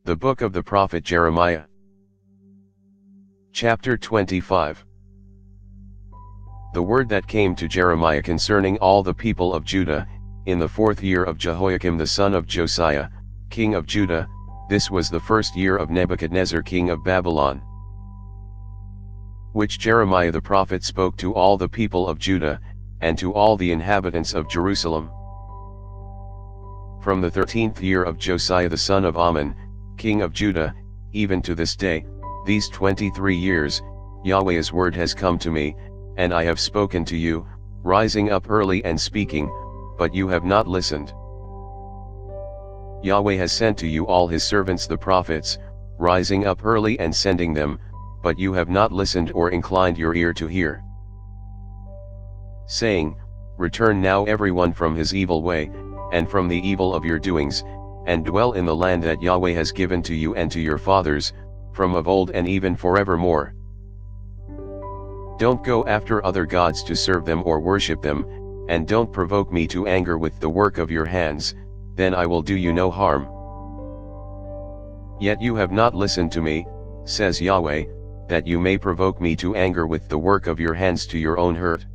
The Book of the Prophet Jeremiah. Chapter 25. The word that came to Jeremiah concerning all the people of Judah, in the 4th year of Jehoiakim the son of Josiah, king of Judah, this was the 1st year of Nebuchadnezzar king of Babylon. Which Jeremiah the prophet spoke to all the people of Judah, and to all the inhabitants of Jerusalem. From the 13th year of Josiah the son of Ammon, king of Judah, even to this day, these 23 years, Yahweh's word has come to me, and I have spoken to you, rising up early and speaking, but you have not listened. Yahweh has sent to you all his servants the prophets, rising up early and sending them, but you have not listened or inclined your ear to hear. Saying, Return now everyone from his evil way, and from the evil of your doings, and dwell in the land that Yahweh has given to you and to your fathers, from of old and even forevermore. Don't go after other gods to serve them or worship them, and don't provoke me to anger with the work of your hands, then I will do you no harm. Yet you have not listened to me, says Yahweh, that you may provoke me to anger with the work of your hands to your own hurt.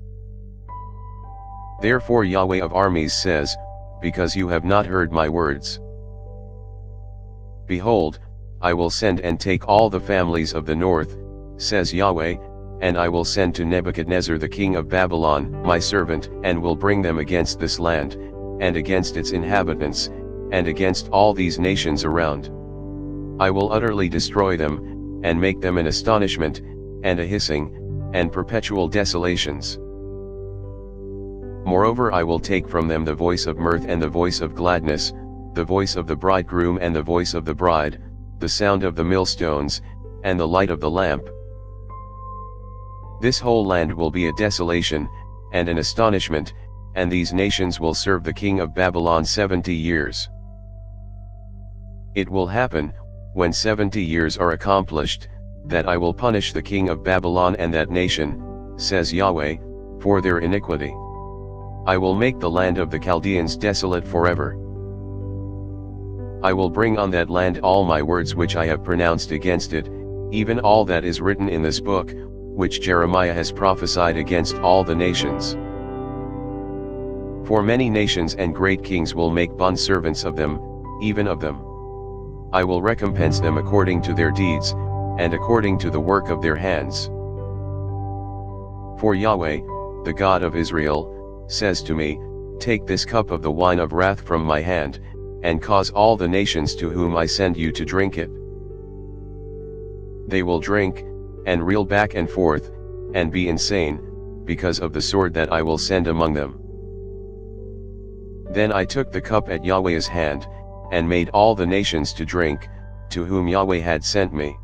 Therefore Yahweh of armies says, because you have not heard my words. Behold, I will send and take all the families of the north, says Yahweh, and I will send to Nebuchadnezzar the king of Babylon, my servant, and will bring them against this land, and against its inhabitants, and against all these nations around. I will utterly destroy them, and make them an astonishment, and a hissing, and perpetual desolations. Moreover I will take from them the voice of mirth and the voice of gladness, the voice of the bridegroom and the voice of the bride, the sound of the millstones, and the light of the lamp. This whole land will be a desolation, and an astonishment, and these nations will serve the king of Babylon 70 years. It will happen, when 70 years are accomplished, that I will punish the king of Babylon and that nation, says Yahweh, for their iniquity. I will make the land of the Chaldeans desolate forever. I will bring on that land all my words which I have pronounced against it, even all that is written in this book, which Jeremiah has prophesied against all the nations. For many nations and great kings will make bondservants of them, even of them. I will recompense them according to their deeds, and according to the work of their hands. For Yahweh, the God of Israel, says to me, Take this cup of the wine of wrath from my hand, and cause all the nations to whom I send you to drink it. They will drink, and reel back and forth, and be insane, because of the sword that I will send among them. Then I took the cup at Yahweh's hand, and made all the nations to drink, to whom Yahweh had sent me.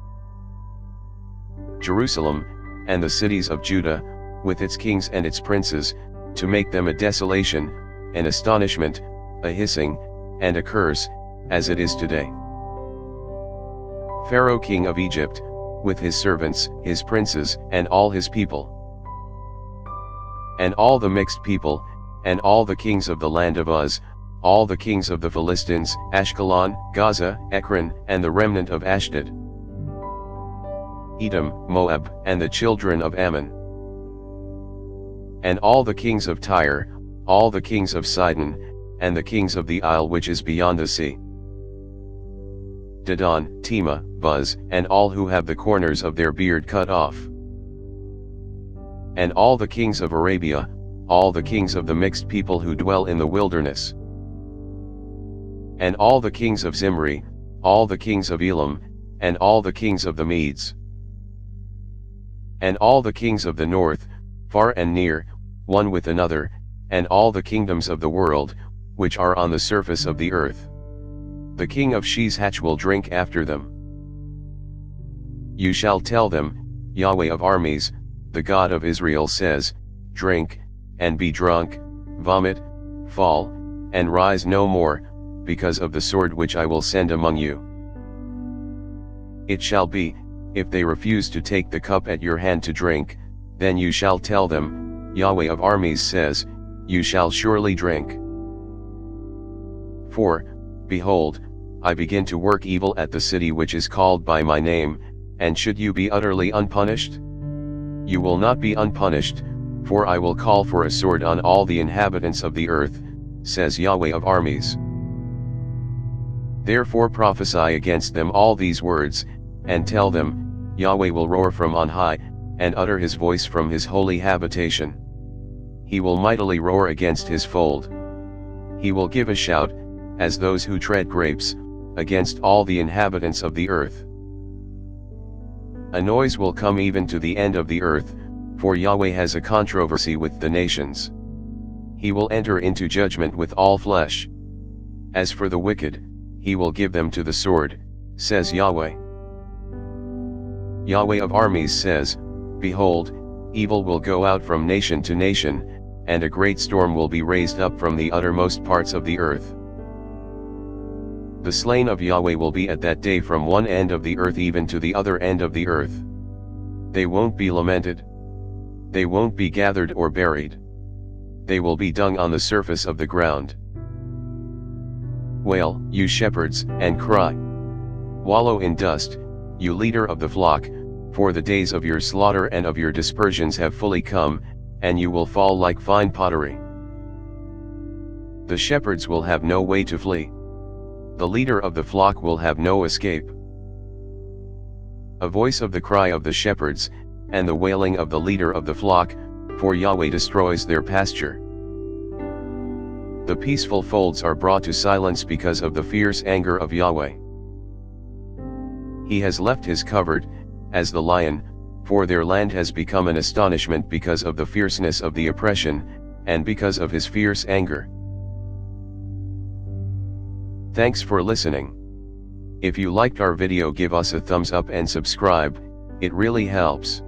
Jerusalem, and the cities of Judah, with its kings and its princes, to make them a desolation, an astonishment, a hissing, and a curse, as it is today. Pharaoh king of Egypt, with his servants, his princes, and all his people. And all the mixed people, and all the kings of the land of Uz, all the kings of the Philistines, Ashkelon, Gaza, Ekron, and the remnant of Ashdod. Edom, Moab, and the children of Ammon. And all the kings of Tyre, all the kings of Sidon, and the kings of the isle which is beyond the sea. Dedan, Tema, Buz, and all who have the corners of their beard cut off. And all the kings of Arabia, all the kings of the mixed people who dwell in the wilderness. And all the kings of Zimri, all the kings of Elam, and all the kings of the Medes. And all the kings of the north, far and near, one with another, and all the kingdoms of the world, which are on the surface of the earth. The king of Shishak will drink after them. You shall tell them, Yahweh of armies, the God of Israel says, Drink, and be drunk, vomit, fall, and rise no more, because of the sword which I will send among you. It shall be, if they refuse to take the cup at your hand to drink, then you shall tell them, Yahweh of armies says, You shall surely drink. For, behold, I begin to work evil at the city which is called by my name, and should you be utterly unpunished? You will not be unpunished, for I will call for a sword on all the inhabitants of the earth, says Yahweh of armies. Therefore prophesy against them all these words, and tell them, Yahweh will roar from on high, and utter his voice from his holy habitation. He will mightily roar against his fold. He will give a shout, as those who tread grapes, against all the inhabitants of the earth. A noise will come even to the end of the earth, for Yahweh has a controversy with the nations. He will enter into judgment with all flesh. As for the wicked, he will give them to the sword, says Yahweh. Yahweh of armies says, Behold, evil will go out from nation to nation, and a great storm will be raised up from the uttermost parts of the earth. The slain of Yahweh will be at that day from one end of the earth even to the other end of the earth. They won't be lamented. They won't be gathered or buried. They will be dung on the surface of the ground. Wail, you shepherds, and cry. Wallow in dust, you leader of the flock, for the days of your slaughter and of your dispersions have fully come, and you will fall like fine pottery. The shepherds will have no way to flee. The leader of the flock will have no escape. A voice of the cry of the shepherds, and the wailing of the leader of the flock, for Yahweh destroys their pasture. The peaceful folds are brought to silence because of the fierce anger of Yahweh. He has left his covert, as the lion, for their land has become an astonishment because of the fierceness of the oppression, and because of his fierce anger. Thanks for listening. If you liked our video, give us a thumbs up and subscribe, it really helps.